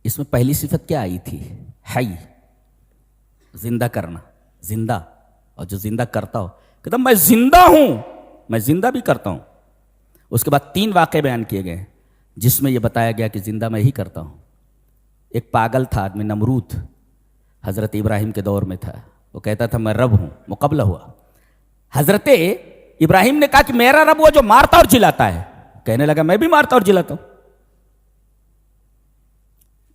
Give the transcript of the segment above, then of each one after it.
اس میں پہلی صفت کیا آئی تھی؟ حی، زندہ کرنا، زندہ. اور جو زندہ کرتا ہو کہتا میں زندہ ہوں، میں زندہ بھی کرتا ہوں. اس کے بعد 3 واقعے بیان کیے گئے جس میں یہ بتایا گیا کہ زندہ میں ہی کرتا ہوں. ایک پاگل تھا آدمی نمرود، حضرت ابراہیم کے دور میں تھا. وہ کہتا تھا میں رب ہوں، مقابلہ ہوا. حضرت ابراہیم نے کہا کہ میرا رب وہ جو مارتا اور جلاتا ہے. کہنے لگا میں بھی مارتا اور جلاتا ہوں.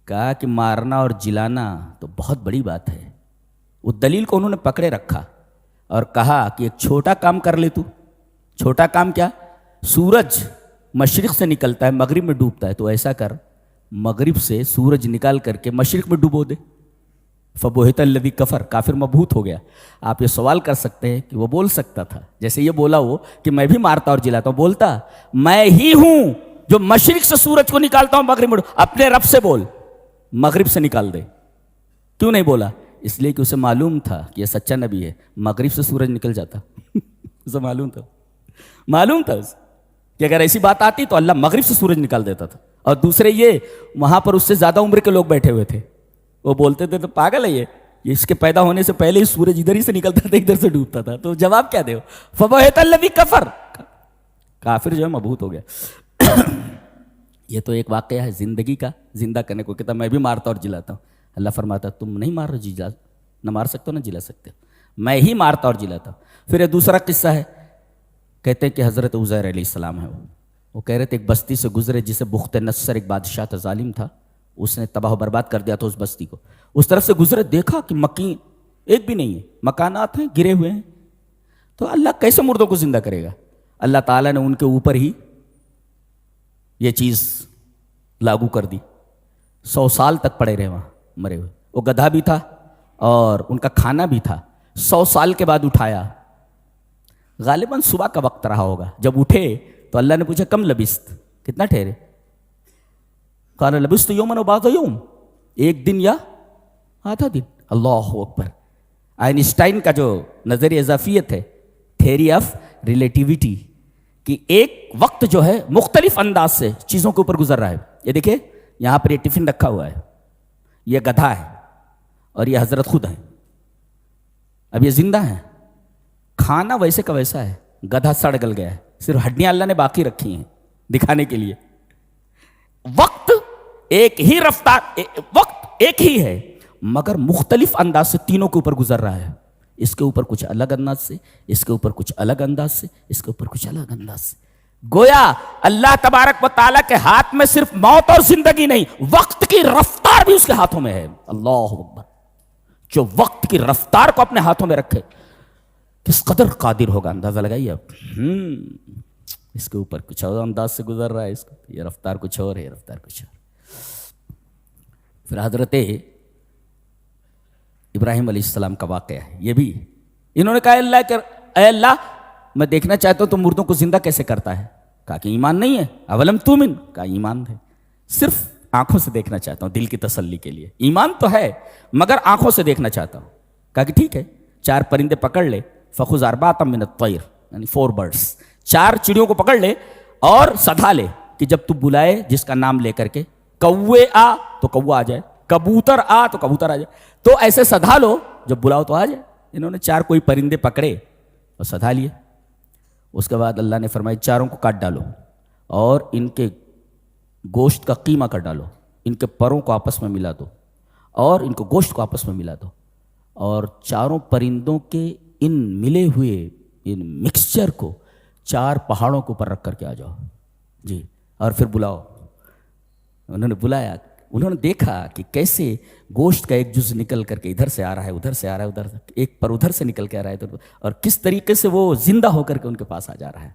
کہا کہ مارنا اور جلانا تو بہت بڑی بات ہے. وہ دلیل کو انہوں نے پکڑے رکھا اور کہا کہ ایک چھوٹا کام کر لے تو. چھوٹا کام کیا؟ سورج مشرق سے نکلتا ہے مغرب میں ڈوبتا ہے، تو ایسا کر مغرب سے سورج نکال کر کے مشرق میں ڈوبو دے. فبہت الذی کفر، کافر مبہوت ہو گیا. آپ یہ سوال کر سکتے ہیں کہ وہ بول سکتا تھا جیسے یہ بولا وہ کہ میں بھی مارتا اور جلاتا ہوں، بولتا میں ہی ہوں جو مشرق سے سورج کو نکالتا ہوں مغرب میں. اپنے رب سے بول مغرب سے نکال دے. کیوں نہیں بولا؟ اس لیے کہ اسے معلوم تھا کہ یہ سچا نبی ہے. مغرب سے سورج نکل جاتا اسے معلوم تھا اسے کہ اگر ایسی بات آتی تو اللہ مغرب سے سورج نکال دیتا تھا. اور دوسرے یہ وہاں پر اس سے زیادہ عمر کے لوگ بیٹھے ہوئے تھے، وہ بولتے تھے تو پاگل ہے یہ اس کے پیدا ہونے سے پہلے ہی سورج ادھر ہی سے نکلتا تھا ادھر سے ڈوبتا تھا. تو جواب کیا دے؟ فبہت الذی کفر، کافر جو ہے مبہوت ہو گیا. یہ تو ایک واقعہ ہے زندگی کا، زندہ کرنے کو. کہتا میں بھی مارتا اور جلاتا ہوں. اللہ فرماتا تم نہیں مار رہے، نہ مار سکتے ہو نہ جلا سکتے ہو، میں ہی مارتا اور جلاتا ہوں. پھر یہ دوسرا قصہ ہے، کہتے ہیں کہ حضرت عزیر علیہ السلام ہے. وہ کہہ رہے تھے ایک بستی سے گزرے جسے بخت نصر ایک بادشاہ تھا، ظالم تھا، اس نے تباہ و برباد کر دیا تھا اس بستی کو. اس طرف سے گزرے، دیکھا کہ مکین ایک بھی نہیں ہے، مکانات ہیں گرے ہوئے ہیں. تو اللہ کیسے مردوں کو زندہ کرے گا؟ اللہ تعالیٰ نے ان کے اوپر ہی یہ چیز لاگو کر دی. 100 سال تک پڑے رہے وہاں مرے ہوئے. وہ گدھا بھی تھا اور ان کا کھانا بھی تھا. 100 سال کے بعد اٹھایا، غالباً صبح کا وقت رہا ہوگا. جب اٹھے تو اللہ نے پوچھا کم لبست، کتنا ٹھہرے؟ قال لبست یوما و بعض یوم، ایک دن یا آدھا دن. اللہ اکبر. آئنسٹائن کا جو نظریہ اضافیت ہے، تھیوری آف ریلیٹیوٹی، کہ ایک وقت جو ہے مختلف انداز سے چیزوں کے اوپر گزر رہا ہے. یہ دیکھیں یہاں پر یہ ٹفن رکھا ہوا ہے، یہ گدھا ہے اور یہ حضرت خود ہیں. اب یہ زندہ ہیں، کھانا ویسے کا ویسا ہے، گدھا سڑ گل گیا ہے، صرف ہڈیاں اللہ نے باقی رکھی ہیں دکھانے کے لیے. وقت ایک ہی رفتار، وقت ایک ہی ہے مگر مختلف انداز سے تینوں کے اوپر گزر رہا ہے. اس کے اوپر کچھ الگ انداز سے، اس کے اوپر کچھ الگ انداز سے، اس کے اوپر کچھ الگ انداز سے. گویا اللہ تبارک و تعالیٰ کے ہاتھ میں صرف موت اور زندگی نہیں، وقت کی رفتار بھی اس کے ہاتھوں میں ہے. اللہ اکبر. جو وقت کی رفتار کو اپنے ہاتھوں میں رکھے کس قدر قادر ہوگا، اندازہ لگائیے اب. اس کے اوپر کچھ اور انداز سے گزر رہا ہے، اس کو یہ رفتار کچھ اور ہے، یہ رفتار کچھ اور. پھر حضرت ابراہیم علیہ السلام کا واقعہ ہے. یہ بھی انہوں نے کہا اے اللہ میں دیکھنا چاہتا ہوں تو مردوں کو زندہ کیسے کرتا ہے. کہا کہ ایمان نہیں ہے. اولم تؤمن، کہا ایمان ہے، صرف آنکھوں سے دیکھنا چاہتا ہوں دل کی تسلی کے لیے. ایمان تو ہے مگر آنکھوں سے دیکھنا چاہتا ہوں. کہا کہ ٹھیک ہے، 4 پرندے پکڑ لے، فخذ 4 من الطیر، یعنی 4 برڈس، 4 چڑیوں کو پکڑ لے اور سدھا لے کہ جب تو بلائے جس کا نام لے کر کے، کوے آ تو کوا آ جائے، کبوتر آ تو کبوتر آ جائے. تو ایسے سدھا لو، جب بلاؤ تو آ جائے. انہوں نے 4 کوئی پرندے پکڑے اور سدھا لیے. اس کے بعد اللہ نے فرمایا 4 کو کاٹ ڈالو اور ان کے گوشت کا قیمہ کر ڈالو، ان کے پروں کو آپس میں ملا دو اور ان کو گوشت کو آپس میں ملا دو، اور 4 پرندوں کے ان ملے ہوئے ان مکسچر کو 4 پہاڑوں کے اوپر رکھ کر کے آ جاؤ جی، اور پھر بلاؤ. انہوں نے بلایا، انہوں نے دیکھا کہ کیسے گوشت کا ایک جز نکل کر کے ادھر سے آ رہا ہے، ادھر سے آ رہا ہے، ادھر سے ایک پر ادھر سے نکل کے آ رہا ہے، اور کس طریقے سے وہ زندہ ہو کر کے ان کے پاس آ جا رہا ہے.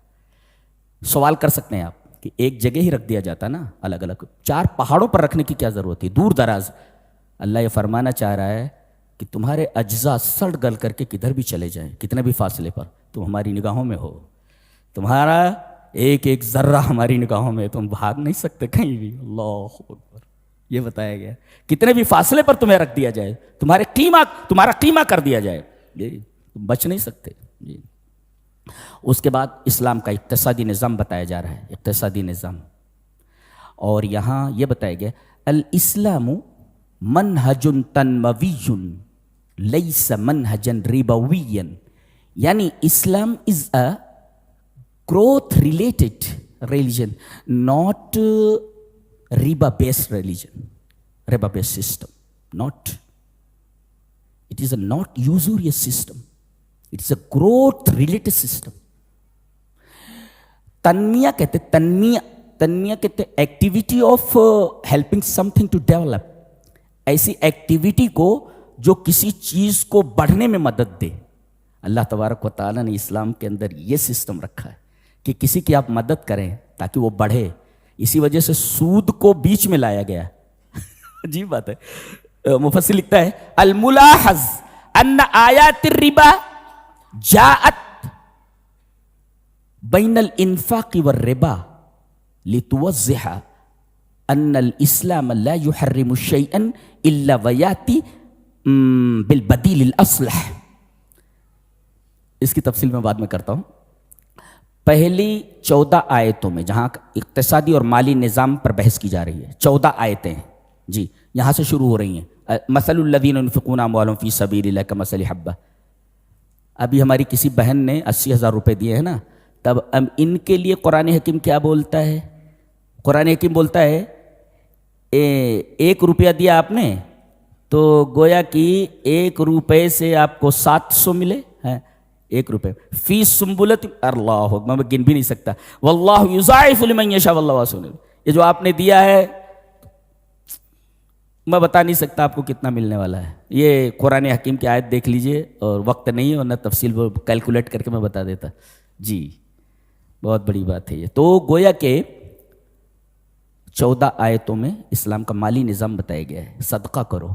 سوال کر سکتے ہیں آپ کہ ایک جگہ ہی رکھ دیا جاتا نا، الگ الگ 4 پہاڑوں پر رکھنے کی کیا ضرورت ہے، دور دراز. اللہ یہ فرمانا چاہ رہا ہے کہ تمہارے اجزاء سڑ گل کر کے کدھر بھی چلے جائیں، کتنے بھی فاصلے پر، تم ہماری نگاہوں میں ہو. تمہارا ایک ایک ذرہ ہماری نگاہوں میں، تم بھاگ نہیں سکتے کہیں بھی. اللہ اکبر. یہ بتایا گیا کتنے بھی فاصلے پر تمہیں رکھ دیا جائے، تمہارا قیمہ کر دیا جائے، تم بچ نہیں سکتے جی. اس کے بعد اسلام کا اقتصادی نظام بتایا جا رہا ہے، اقتصادی نظام. اور یہاں یہ بتایا گیا الاسلام منہج تنموی لیس منہجا ربویا، یعنی اسلام از اے growth related religion, not riba based religion, riba based system, not. It is a not usurious system, it is a growth related system. تنمیہ کہتے تنمیہ کہتے activity of helping something to develop, ایسی ایکٹیویٹی کو جو کسی چیز کو بڑھنے میں مدد دے. اللہ تبارک و تعالیٰ نے اسلام کے اندر یہ سسٹم رکھا ہے کہ کسی کی آپ مدد کریں تاکہ وہ بڑھے. اسی وجہ سے سود کو بیچ میں لایا گیا. عجیب بات ہے. مفسر لکھتا ہے الملاحظ ان آیات الربا جاءت بین الانفاق والربا لتوضح ان الاسلام لا يحرم شيئا الا وياتي بالبدیل الاصلح. اس کی تفصیل میں بعد میں کرتا ہوں. پہلی 14 آیتوں میں جہاں اقتصادی اور مالی نظام پر بحث کی جا رہی ہے، 14 آیتیں ہیں جی، یہاں سے شروع ہو رہی ہیں. مثل الذین ينفقون اموالهم فی سبیل اللہ کمثل حبہ. ابھی ہماری کسی بہن نے 80,000 روپے دیے ہیں نا، تب ان کے لیے قرآن حکیم کیا بولتا ہے؟ قرآن حکیم بولتا ہے 1 روپیہ دیا آپ نے تو گویا کہ 1 روپے سے آپ کو 700 ملے ہیں. 1 روپے فی سنبلت، اللہ میں گن بھی نہیں سکتا. واللہ یضاعف لمن یشاء واللہ واسع علیم. یہ جو آپ نے دیا ہے میں بتا نہیں سکتا آپ کو کتنا ملنے والا ہے. یہ قرآن حکیم کی آیت دیکھ لیجئے، اور وقت نہیں ہے ورنہ تفصیل وہ کیلکولیٹ کر کے میں بتا دیتا. جی بہت بڑی بات ہے یہ. تو گویا کہ 14 آیتوں میں اسلام کا مالی نظام بتایا گیا ہے. صدقہ کرو،